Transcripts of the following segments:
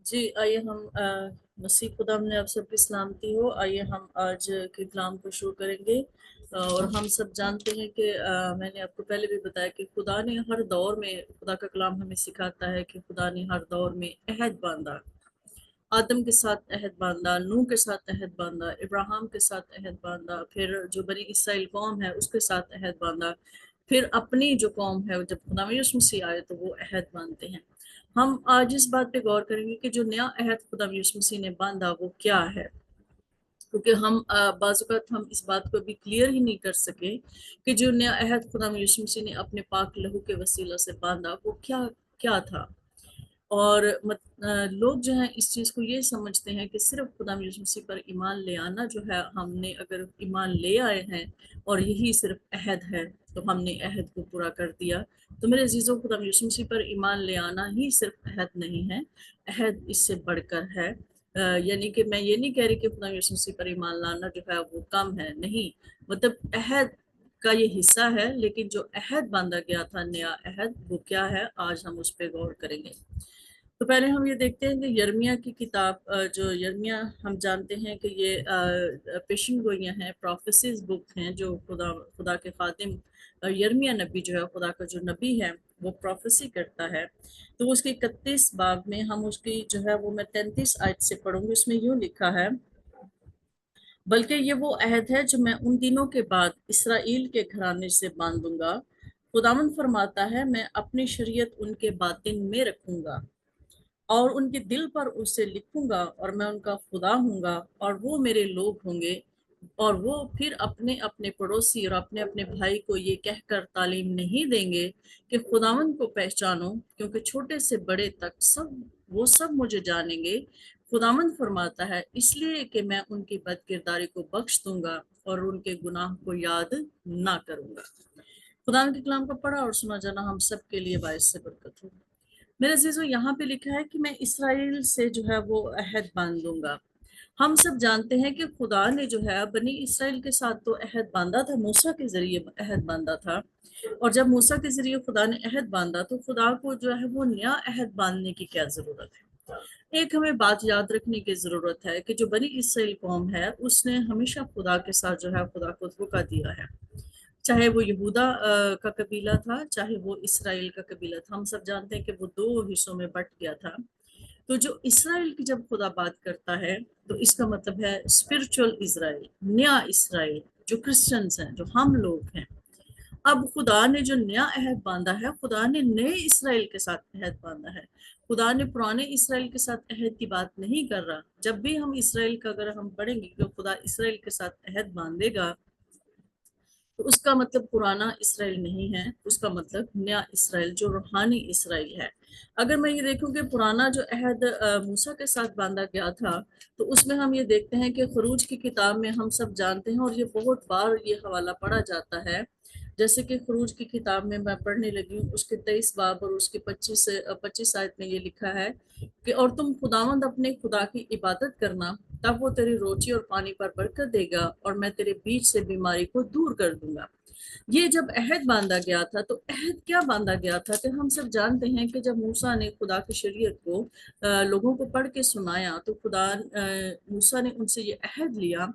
جی آئیے ہم مسیح خدا نے آپ سب کی سلامتی ہو. آئیے ہم آج کے کلام کو شروع کریں گے. اور ہم سب جانتے ہیں کہ میں نے آپ کو پہلے بھی بتایا کہ خدا نے ہر دور میں، خدا کا کلام ہمیں سکھاتا ہے کہ خدا نے ہر دور میں عہد باندھا. آدم کے ساتھ عہد باندھا، نوح کے ساتھ عہد باندھا، ابراہیم کے ساتھ عہد باندھا، پھر جو بنی اسرائیل قوم ہے اس کے ساتھ عہد باندھا، پھر اپنی جو قوم ہے جب خدا یسوع مسیح آئے تو وہ عہد باندھتے ہیں. ہم آج اس بات پہ غور کریں گے کہ جو نیا عہد خدا یسوع مسیح نے باندھا وہ کیا ہے، کیونکہ ہم بعض اوقات ہم اس بات کو بھی کلیئر ہی نہیں کر سکے کہ جو نیا عہد خدا یسوع مسیح نے اپنے پاک لہو کے وسیلہ سے باندھا وہ کیا تھا. اور لوگ جو ہیں اس چیز کو یہ سمجھتے ہیں کہ صرف خدا یسوع مسیح پر ایمان لے آنا جو ہے، ہم نے اگر ایمان لے آئے ہیں اور یہی صرف عہد ہے تو ہم نے عہد کو پورا کر دیا. تو میرے عزیزوں، خدا یسوع مسیح پر ایمان لے آنا ہی صرف عہد نہیں ہے، عہد اس سے بڑھ کر ہے. یعنی کہ میں یہ نہیں کہہ رہی کہ خدا یسوع مسیح پر ایمان لانا جو ہے وہ کم ہے، نہیں، مطلب عہد کا یہ حصہ ہے، لیکن جو عہد باندھا گیا تھا، نیا عہد، وہ کیا ہے، آج ہم اس پہ غور کریں گے. تو پہلے ہم یہ دیکھتے ہیں کہ یرمیہ کی کتاب، جو یرمیہ ہم جانتے ہیں کہ یہ پیشن گوئیاں ہیں، پروفیسیز بک ہیں، جو خدا کے خادم یرمیہ نبی جو ہے، خدا کا جو نبی ہے وہ پروفیسی کرتا ہے. تو اس کی 31 باب میں ہم اس کی جو ہے وہ میں 33 آیت سے پڑھوں گی. اس میں یوں لکھا ہے، بلکہ یہ وہ عہد ہے جو میں ان دنوں کے بعد اسرائیل کے گھرانے سے باندھوں گا. خداوند فرماتا ہے، میں اپنی شریعت ان کے باطن میں رکھوں گا اور ان کے دل پر اسے لکھوں گا، اور میں ان کا خدا ہوں گا اور وہ میرے لوگ ہوں گے. اور وہ پھر اپنے اپنے پڑوسی اور اپنے اپنے بھائی کو یہ کہہ کر تعلیم نہیں دیں گے کہ خداوند کو پہچانو، کیونکہ چھوٹے سے بڑے تک وہ سب مجھے جانیں گے. خداوند فرماتا ہے، اس لیے کہ میں ان کی بد کرداری کو بخش دوں گا اور ان کے گناہ کو یاد نہ کروں گا. خدا کے کلام کو پڑھا اور سنا جانا ہم سب کے لیے باعث سے برکت ہو. میرے عزیزو، یہاں پہ لکھا ہے کہ میں اسرائیل سے جو ہے وہ عہد باندھوں گا. ہم سب جانتے ہیں کہ خدا نے جو ہے بنی اسرائیل کے ساتھ تو عہد باندھا تھا، موسیٰ کے ذریعے عہد باندھا تھا. اور جب موسیٰ کے ذریعے خدا نے عہد باندھا تو خدا کو جو ہے وہ نیا عہد باندھنے کی کیا ضرورت ہے؟ ایک ہمیں بات یاد رکھنے کی ضرورت ہے کہ جو بنی اسرائیل قوم ہے اس نے ہمیشہ خدا کے ساتھ جو ہے خدا کو دھوکہ دیا ہے. چاہے وہ یہودا کا قبیلہ تھا، چاہے وہ اسرائیل کا قبیلہ تھا. ہم سب جانتے ہیں کہ وہ 2 حصوں میں بٹ گیا تھا. تو جو اسرائیل کی جب خدا بات کرتا ہے تو اس کا مطلب ہے اسپرچول اسرائیل، نیا اسرائیل، جو کرسچنز ہیں، جو ہم لوگ ہیں. اب خدا نے جو نیا عہد باندھا ہے، خدا نے نئے اسرائیل کے ساتھ عہد باندھا ہے. خدا نے پرانے اسرائیل کے ساتھ عہد کی بات نہیں کر رہا. جب بھی ہم اسرائیل کا اگر ہم پڑھیں گے کہ خدا اسرائیل کے ساتھ عہد باندھے گا تو اس کا مطلب پرانا اسرائیل نہیں ہے، اس کا مطلب نیا اسرائیل، جو روحانی اسرائیل ہے. اگر میں یہ دیکھوں کہ پرانا جو عہد موسیٰ کے ساتھ باندھا گیا تھا تو اس میں ہم یہ دیکھتے ہیں کہ خروج کی کتاب میں ہم سب جانتے ہیں، اور یہ بہت بار یہ حوالہ پڑھا جاتا ہے. جیسے کہ خروج کی کتاب میں پڑھنے لگی ہوں، اس کے 23 باب اور اس کے 25 آیت میں یہ لکھا ہے کہ اور تم خداوند اپنے خدا کی عبادت کرنا، تب وہ تیری روٹی اور پانی پر برکت دے گا، اور میں تیرے بیچ سے بیماری کو دور کر دوں گا. یہ جب عہد باندھا گیا تھا تو عہد کیا باندھا گیا تھا کہ ہم سب جانتے ہیں کہ جب موسیٰ نے خدا کی شریعت کو لوگوں کو پڑھ کے سنایا تو موسیٰ نے ان سے یہ عہد لیا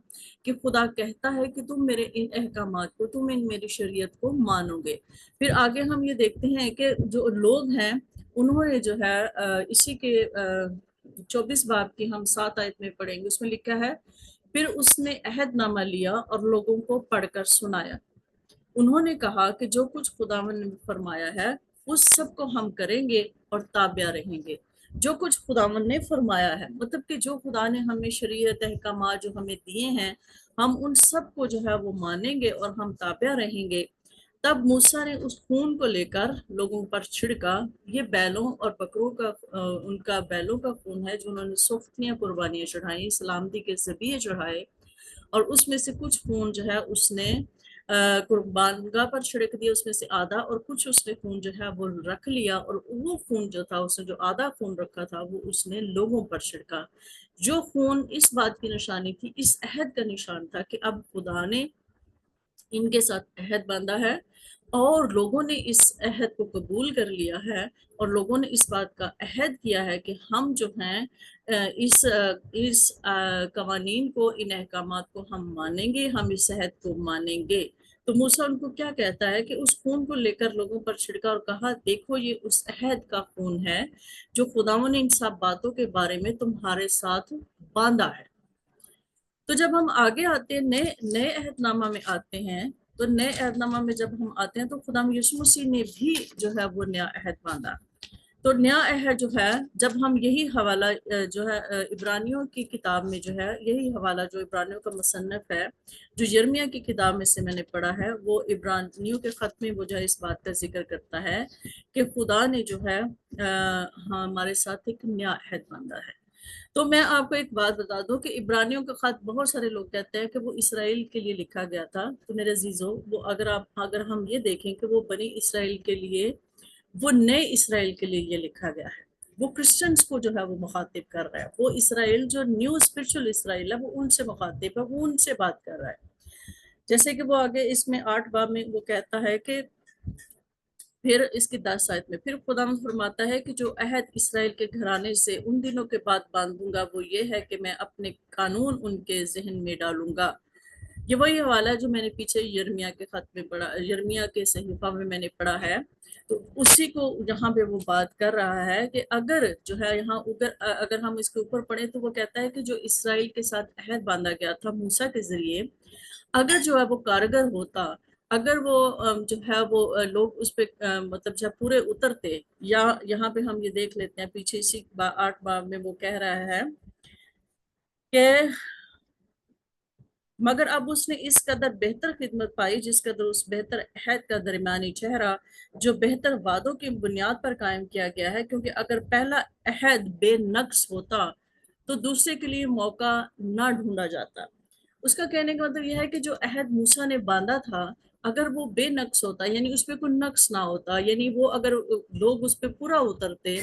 کہ خدا کہتا ہے کہ تم میرے ان احکامات کو، تم میری شریعت کو مانو گے. پھر آگے ہم یہ دیکھتے ہیں کہ جو لوگ ہیں انہوں نے جو ہے اسی کے 24 باب کی ہم 7 آیت میں پڑھیں گے. اس میں لکھا ہے، پھر اس نے عہد نامہ لیا اور لوگوں کو پڑھ کر سنایا. انہوں نے کہا کہ جو کچھ خداوند نے فرمایا ہے اس سب کو ہم کریں گے اور تابع رہیں گے. جو کچھ خداوند نے فرمایا ہے، مطلب کہ جو خدا نے ہمیں شریعت احکامات جو ہمیں دیے ہیں، ہم ان سب کو جو ہے وہ مانیں گے اور ہم تابع رہیں گے. تب موسیٰ نے اس خون کو لے کر لوگوں پر چھڑکا. یہ بیلوں اور بکروں کا ان کا بیلوں کا خون ہے جو انہوں نے سوختیاں قربانیاں چڑھائیں، سلامتی کے ذبیحے چڑھائے. اور اس میں سے کچھ خون جو ہے اس نے قربان گاہ پر چھڑک دیا، اس میں سے آدھا، اور کچھ اس نے خون جو ہے وہ رکھ لیا، اور وہ خون جو تھا اس نے جو آدھا خون رکھا تھا وہ اس نے لوگوں پر چھڑکا. جو خون اس بات کی نشانی تھی، اس عہد کا نشان تھا کہ اب خدا نے ان کے ساتھ عہد باندھا ہے اور لوگوں نے اس عہد کو قبول کر لیا ہے، اور لوگوں نے اس بات کا عہد کیا ہے کہ ہم جو ہیں اس قوانین کو، ان احکامات کو ہم مانیں گے، ہم اس عہد کو مانیں گے۔ تو موسیٰ ان کو کیا کہتا ہے کہ اس خون کو لے کر لوگوں پر چھڑکا اور کہا، دیکھو یہ اس عہد کا خون ہے جو خداوند نے ان سب باتوں کے بارے میں تمہارے ساتھ باندھا ہے۔ تو جب ہم آگے آتے ہیں، نئے عہد نامہ میں آتے ہیں، تو نئے عہد نامہ میں جب ہم آتے ہیں تو خدا یسوع مسیح نے بھی جو ہے وہ نیا عہد باندھا۔ تو نیا عہد جو ہے، جب ہم یہی حوالہ جو ہے عبرانیوں کی کتاب میں جو ہے، یہی حوالہ جو عبرانیوں کا مصنف ہے، جو یرمیہ کی کتاب میں سے میں نے پڑھا ہے، وہ عبرانیوں کے خط میں وہ جو ہے اس بات کا ذکر کرتا ہے کہ خدا نے جو ہے ہمارے ساتھ ایک نیا عہد باندھا ہے۔ تو میں آپ کو ایک بات بتا دوں کہ عبرانیوں کا خط بہت سارے لوگ کہتے ہیں کہ وہ اسرائیل کے لیے لکھا گیا تھا۔ تو میرے عزیزو، وہ اگر ہم یہ دیکھیں کہ وہ بنی اسرائیل کے لیے، وہ نئے اسرائیل کے لیے یہ لکھا گیا ہے، وہ کرسچنز کو جو ہے وہ مخاطب کر رہا ہے، وہ اسرائیل جو نیو اسپرچل اسرائیل ہے وہ ان سے مخاطب ہے، وہ ان سے بات کر رہا ہے۔ جیسے کہ وہ آگے اس میں 8 باب میں وہ کہتا ہے کہ پھر اس کی 10 آیت میں پھر خداوند فرماتا ہے کہ جو عہد اسرائیل کے گھرانے سے ان دنوں کے بعد باندھوں گا وہ یہ ہے کہ میں اپنے قانون ان کے ذہن میں ڈالوں گا۔ یہ وہی حوالہ ہے جو میں نے پیچھے یرمیہ کے خط میں پڑھا، یرمیہ کے صحیفہ میں میں نے پڑھا ہے۔ تو اسی کو یہاں پہ وہ بات کر رہا ہے کہ اگر جو ہے یہاں اگر ہم اس کے اوپر پڑھیں تو وہ کہتا ہے کہ جو اسرائیل کے ساتھ عہد باندھا گیا تھا موسیٰ کے ذریعے، اگر جو ہے وہ کارگر ہوتا، اگر وہ جو ہے وہ لوگ اس پہ مطلب جب پورے اترتے، یا یہاں پہ ہم یہ دیکھ لیتے ہیں پیچھے اسی 8 باب میں وہ کہہ رہا ہے کہ مگر اب اس نے اس قدر بہتر خدمت پائی جس قدر اس بہتر عہد کا درمیانی چہرہ جو بہتر وعدوں کی بنیاد پر قائم کیا گیا ہے، کیونکہ اگر پہلا عہد بے نقص ہوتا تو دوسرے کے لیے موقع نہ ڈھونڈا جاتا۔ اس کا کہنے کا مطلب یہ ہے کہ جو عہد موسیٰ نے باندھا تھا، اگر وہ بے نقص ہوتا، یعنی اس پہ کوئی نقص نہ ہوتا، یعنی وہ اگر لوگ اس پہ پورا اترتے،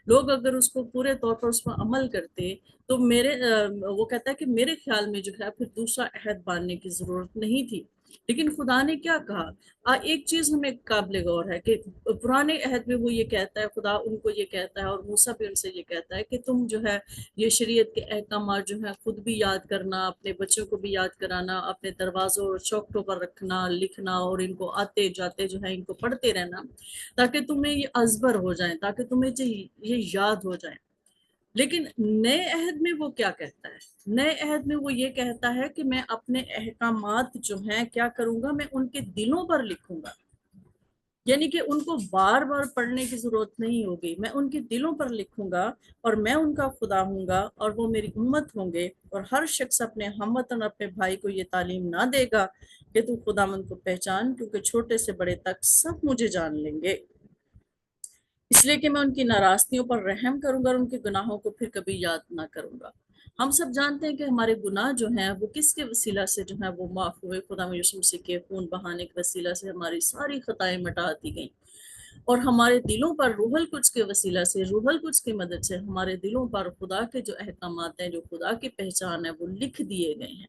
لوگ اگر اس کو پورے طور پر اس پر عمل کرتے، تو وہ کہتا ہے کہ میرے خیال میں جو ہے پھر دوسرا عہد باندھنے کی ضرورت نہیں تھی۔ لیکن خدا نے کیا کہا؟ ایک چیز ہمیں قابل غور ہے کہ پرانے عہد میں وہ یہ کہتا ہے، خدا ان کو یہ کہتا ہے اور موسیٰ بھی ان سے یہ کہتا ہے کہ تم جو ہے یہ شریعت کے احکامات جو ہیں خود بھی یاد کرنا، اپنے بچوں کو بھی یاد کرانا، اپنے دروازوں اور چوکٹوں پر رکھنا، لکھنا، اور ان کو آتے جاتے جو ہے ان کو پڑھتے رہنا، تاکہ تمہیں یہ ازبر ہو جائیں، تاکہ تمہیں یہ یاد ہو جائیں۔ لیکن نئے عہد میں وہ کیا کہتا ہے؟ نئے عہد میں وہ یہ کہتا ہے کہ میں اپنے احکامات جو ہیں کیا کروں گا، میں ان کے دلوں پر لکھوں گا، یعنی کہ ان کو بار بار پڑھنے کی ضرورت نہیں ہوگی، میں ان کے دلوں پر لکھوں گا، اور میں ان کا خدا ہوں گا اور وہ میری امت ہوں گے۔ اور ہر شخص اپنے ہم وطن اپنے بھائی کو یہ تعلیم نہ دے گا کہ تو خداوند کو پہچان، کیونکہ چھوٹے سے بڑے تک سب مجھے جان لیں گے، اس لیے کہ میں ان کی ناراضیوں پر رحم کروں گا اور ان کے گناہوں کو پھر کبھی یاد نہ کروں گا۔ ہم سب جانتے ہیں کہ ہمارے گناہ جو ہیں وہ کس کے وسیلہ سے جو ہیں وہ معاف ہوئے، خدا یسوع مسیح کے خون بہانے کے وسیلہ سے ہماری ساری خطائیں مٹا دی گئیں، اور ہمارے دلوں پر روح القدس کے وسیلہ سے، روح القدس کی مدد سے ہمارے دلوں پر خدا کے جو احکامات ہیں، جو خدا کی پہچان ہے، وہ لکھ دیے گئے ہیں۔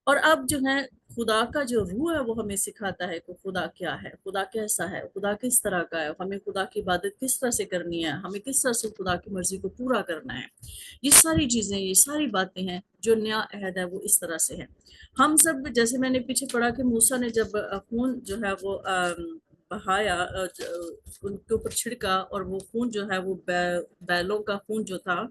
اور اب جو ہے خدا کا جو روح ہے وہ ہمیں سکھاتا ہے کہ خدا کیا ہے، خدا کیسا ہے، خدا کس طرح کا ہے، ہمیں خدا کی عبادت کس طرح سے کرنی ہے، ہمیں کس طرح سے خدا کی مرضی کو پورا کرنا ہے۔ یہ ساری چیزیں، یہ ساری باتیں ہیں جو نیا عہد ہے وہ اس طرح سے ہے۔ ہم سب، جیسے میں نے پیچھے پڑھا کہ موسیٰ نے جب خون جو ہے وہ بہایا، ان کے اوپر چھڑکا، اور وہ خون جو ہے وہ بیلوں کا خون جو تھا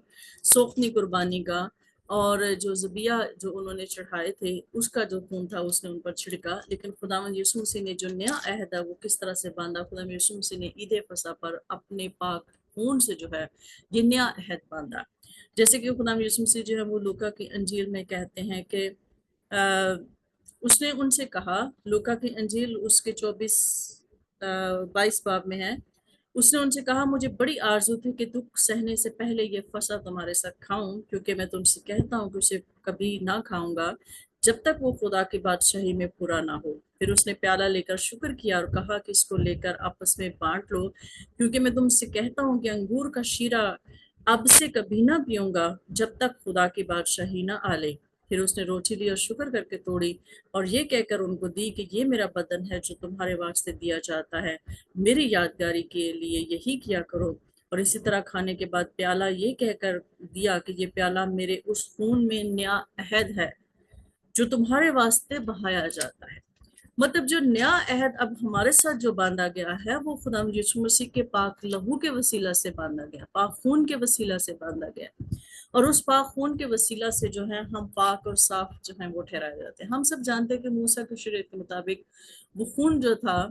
سوکھنی قربانی کا، اور جو ذبیحہ جو انہوں نے چڑھائے تھے اس کا جو خون تھا اس نے ان پر چھڑکا۔ لیکن خداوند یسوع مسیح نے جو نیا عہد ہے وہ کس طرح سے باندھا؟ خداوند یسوع مسیح نے عید فصح پر اپنے پاک خون سے جو ہے یہ نیا عہد باندھا۔ جیسے کہ خداوند یسوع مسیح جو ہے وہ لوکا کی انجیل میں کہتے ہیں کہ اس نے ان سے کہا، لوکا کی انجیل اس کے 22 باب میں ہے، اس نے ان سے کہا، مجھے بڑی آرزو تھی کہ دکھ سہنے سے پہلے یہ فصح تمہارے ساتھ کھاؤں، کیونکہ میں تم سے کہتا ہوں کہ اسے کبھی نہ کھاؤں گا جب تک وہ خدا کی بادشاہی میں پورا نہ ہو۔ پھر اس نے پیالہ لے کر شکر کیا اور کہا کہ اس کو لے کر آپس میں بانٹ لو، کیونکہ میں تم سے کہتا ہوں کہ انگور کا شیرہ اب سے کبھی نہ پیوں گا جب تک خدا کی بادشاہی نہ آ لے۔ پھر اس نے روٹی لی اور شکر کر کے توڑی اور یہ کہہ کر ان کو دی کہ یہ میرا بدن ہے جو تمہارے واسطے دیا جاتا ہے، میری یادگاری کے لیے یہی کیا کرو۔ اور اسی طرح کھانے کے بعد پیالہ یہ کہہ کر دیا کہ یہ پیالہ میرے اس خون میں نیا عہد ہے جو تمہارے واسطے بہایا جاتا ہے۔ مطلب جو نیا عہد اب ہمارے ساتھ جو باندھا گیا ہے وہ خدا یسوع مسیح کے پاک لہو کے وسیلہ سے باندھا گیا، پاک خون کے وسیلہ سے باندھا گیا، اور اس پاک خون کے وسیلہ سے جو ہے ہم پاک اور صاف جو ہیں وہ ٹھہرائے جاتے ہیں۔ ہم سب جانتے ہیں کہ موسیٰ کی شریعت کے مطابق وہ خون جو تھا،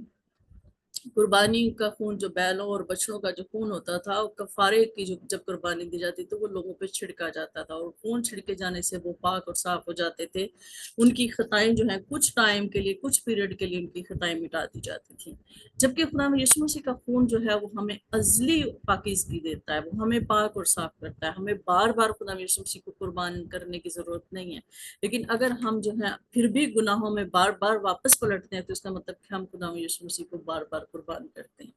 قربانی کا خون، جو بیلوں اور بچڑوں کا جو خون ہوتا تھا، کفارے کی جب قربانی دی جاتی تو وہ لوگوں پہ چھڑکا جاتا تھا، اور خون چھڑکے جانے سے وہ پاک اور صاف ہو جاتے تھے۔ ان کی خطائیں جو ہیں کچھ ٹائم کے لیے، کچھ پیریڈ کے لیے ان کی خطائیں مٹا دی جاتی تھیں، جبکہ خدا یسوع مسیح کا خون جو ہے وہ ہمیں ازلی پاکیزگی دیتا ہے، وہ ہمیں پاک اور صاف کرتا ہے۔ ہمیں بار بار خدا یسوع مسیح کو قربان کرنے کی ضرورت نہیں ہے، لیکن اگر ہم جو ہے پھر بھی گناہوں میں بار بار واپس پلٹتے ہیں تو اس کا مطلب کہ ہم خدا یسوع مسیح کو بار بار قربان کرتے ہیں۔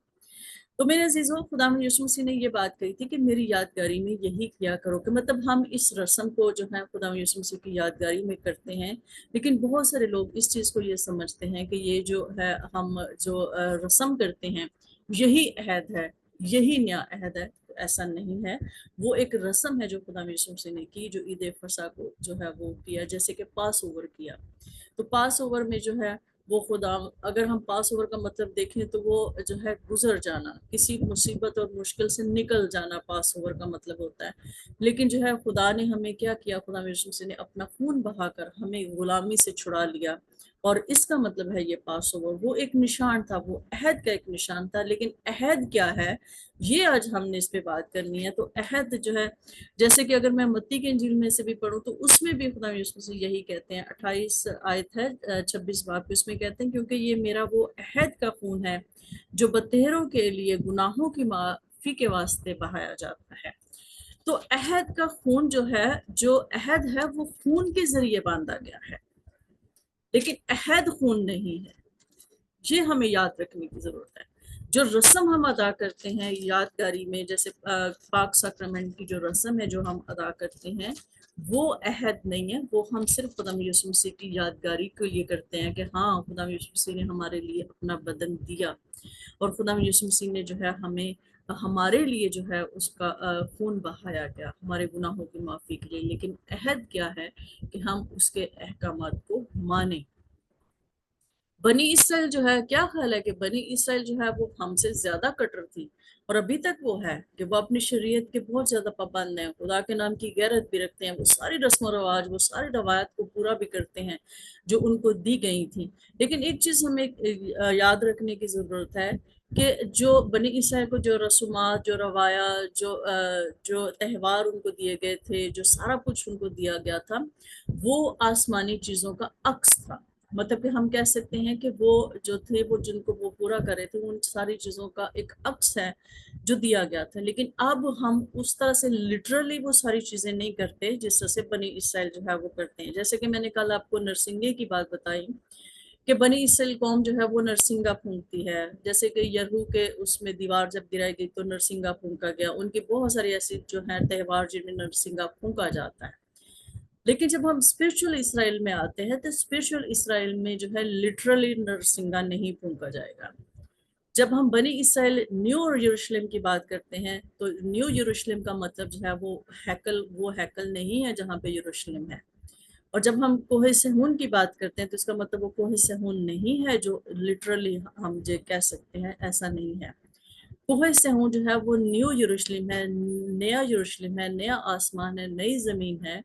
تو میرے عزیزوں، خدا یسوع مسیح نے یہ بات کہی تھی کہ میری یادگاری میں یہی کیا کرو، کہ مطلب ہم اس رسم کو جو ہے خدا یسوع مسیح کی یادگاری میں کرتے ہیں، لیکن بہت سارے لوگ اس چیز کو یہ سمجھتے ہیں کہ یہ جو ہے ہم جو رسم کرتے ہیں یہی عہد ہے، یہی نیا عہد ہے۔ ایسا نہیں ہے، وہ ایک رسم ہے جو خدا یسوع مسیح نے کی، جو عید فصح کو جو ہے وہ کیا، جیسے کہ پاس اوور کیا۔ تو پاس اوور میں جو ہے وہ خدا، اگر ہم پاس اوور کا مطلب دیکھیں تو وہ جو ہے گزر جانا، کسی مصیبت اور مشکل سے نکل جانا پاس اوور کا مطلب ہوتا ہے۔ لیکن جو ہے خدا نے ہمیں کیا کیا، خدا یسوع مسیح نے اپنا خون بہا کر ہمیں غلامی سے چھڑا لیا، اور اس کا مطلب ہے یہ پاس اوور۔ وہ ایک نشان تھا، وہ عہد کا ایک نشان تھا، لیکن عہد کیا ہے یہ آج ہم نے اس پہ بات کرنی ہے۔ تو عہد جو ہے، جیسے کہ اگر میں متی کے انجیل میں سے بھی پڑھوں تو اس میں بھی خدا یسوع مسیح یہی کہتے ہیں، 28 آیت ہے 26 باب، اس میں کہتے ہیں کیونکہ یہ میرا وہ عہد کا خون ہے جو بتہروں کے لیے گناہوں کی معافی کے واسطے بہایا جاتا ہے۔ تو عہد کا خون جو ہے، جو عہد ہے وہ خون کے ذریعے باندھا گیا ہے، لیکن عہد خون نہیں ہے۔ یہ ہمیں یاد رکھنے کی ضرورت ہے۔ جو رسم ہم ادا کرتے ہیں یادگاری میں، جیسے پاک ساکرمنٹ کی جو رسم ہے جو ہم ادا کرتے ہیں، وہ عہد نہیں ہے، وہ ہم صرف خدا یسوع مسیح کی یادگاری کے لیے کرتے ہیں کہ ہاں خدا یسوع مسیح نے ہمارے لیے اپنا بدن دیا، اور خدا یسوع مسیح نے جو ہے ہمیں، ہمارے لیے جو ہے اس کا خون بہایا گیا ہمارے گناہوں کی معافی کے لیے۔ لیکن عہد کیا ہے کہ ہم اس کے احکامات کو مانیں۔ بنی اسرائیل جو ہے، کیا خیال ہے کہ بنی اسرائیل جو ہے وہ ہم سے زیادہ کٹر تھی، اور ابھی تک وہ ہے کہ وہ اپنی شریعت کے بہت زیادہ پابند ہیں، خدا کے نام کی غیرت بھی رکھتے ہیں، وہ ساری رسم و رواج، وہ ساری روایات کو پورا بھی کرتے ہیں جو ان کو دی گئی تھی۔ لیکن ایک چیز ہمیں یاد رکھنے کی ضرورت ہے کہ جو بنی اسرائیل کو جو رسومات، جو روایات، جو تہوار ان کو دیے گئے تھے، جو سارا کچھ ان کو دیا گیا تھا، وہ آسمانی چیزوں کا عکس تھا۔ مطلب کہ ہم کہہ سکتے ہیں کہ وہ جو تھے، وہ جن کو وہ پورا کرے تھے، ان ساری چیزوں کا ایک عکس ہے جو دیا گیا تھا۔ لیکن اب ہم اس طرح سے لٹرلی وہ ساری چیزیں نہیں کرتے جس طرح سے بنی اسرائیل جو ہے وہ کرتے ہیں۔ جیسے کہ میں نے کل آپ کو نرسنگے کی بات بتائی کہ بنی اسرائیل قوم جو ہے وہ نرسنگا پھونکتی ہے، جیسے کہ یرہو کے اس میں دیوار جب گرائی گئی تو نرسنگا پھونکا گیا۔ ان کی بہت ساری ایسی جو ہیں تہوار جن میں نرسنگا پھونکا جاتا ہے۔ لیکن جب ہم اسپرچل اسرائیل میں آتے ہیں تو اسپرچل اسرائیل میں جو ہے لٹرلی نرسنگا نہیں پھونکا جائے گا۔ جب ہم بنی اسرائیل نیو یروشلم کی بات کرتے ہیں تو نیو یروشلم کا مطلب جو ہے وہ ہیکل نہیں ہے جہاں پہ یروشلم ہے۔ اور جب ہم کوہ صہیون کی بات کرتے ہیں تو اس کا مطلب وہ کوہ صہیون نہیں ہے جو لٹرلی ہم جو کہہ سکتے ہیں، ایسا نہیں ہے۔ کوہ صہیون جو ہے وہ نیو یروشلم ہے، نیا یروشلم ہے، نیا آسمان ہے، نئی زمین ہے،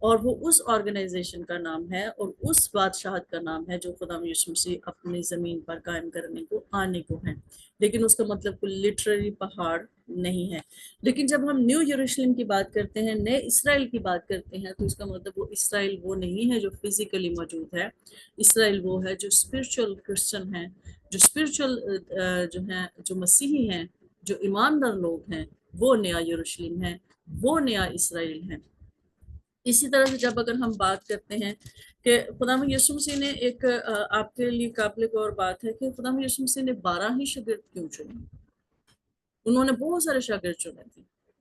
اور وہ اس آرگنائزیشن کا نام ہے اور اس بادشاہت کا نام ہے جو خدا یسوع مسیح اپنی زمین پر قائم کرنے کو آنے کو ہیں۔ لیکن اس کا مطلب کوئی لٹرری پہاڑ نہیں ہے۔ لیکن جب ہم نیو یروشلم کی بات کرتے ہیں، نئے اسرائیل کی بات کرتے ہیں، تو اس کا مطلب وہ اسرائیل وہ نہیں ہے جو فزیکلی موجود ہے۔ اسرائیل وہ ہے جو اسپرچل کرسچن ہیں، جو اسپرچل جو ہیں، جو مسیحی ہیں، جو ایماندار لوگ ہیں، وہ نیا یروشلم ہے، وہ نیا اسرائیل ہے۔ اسی طرح سے جب اگر ہم بات کرتے ہیں کہ خدا یسوع مسیح نے ایک آپ کے لیے قابل غور بات ہے کہ خدا یسوع مسیح نے 12 ہی شاگرد کیوں چنے؟ انہوں نے بہت سارے شاگرد چنے تھے،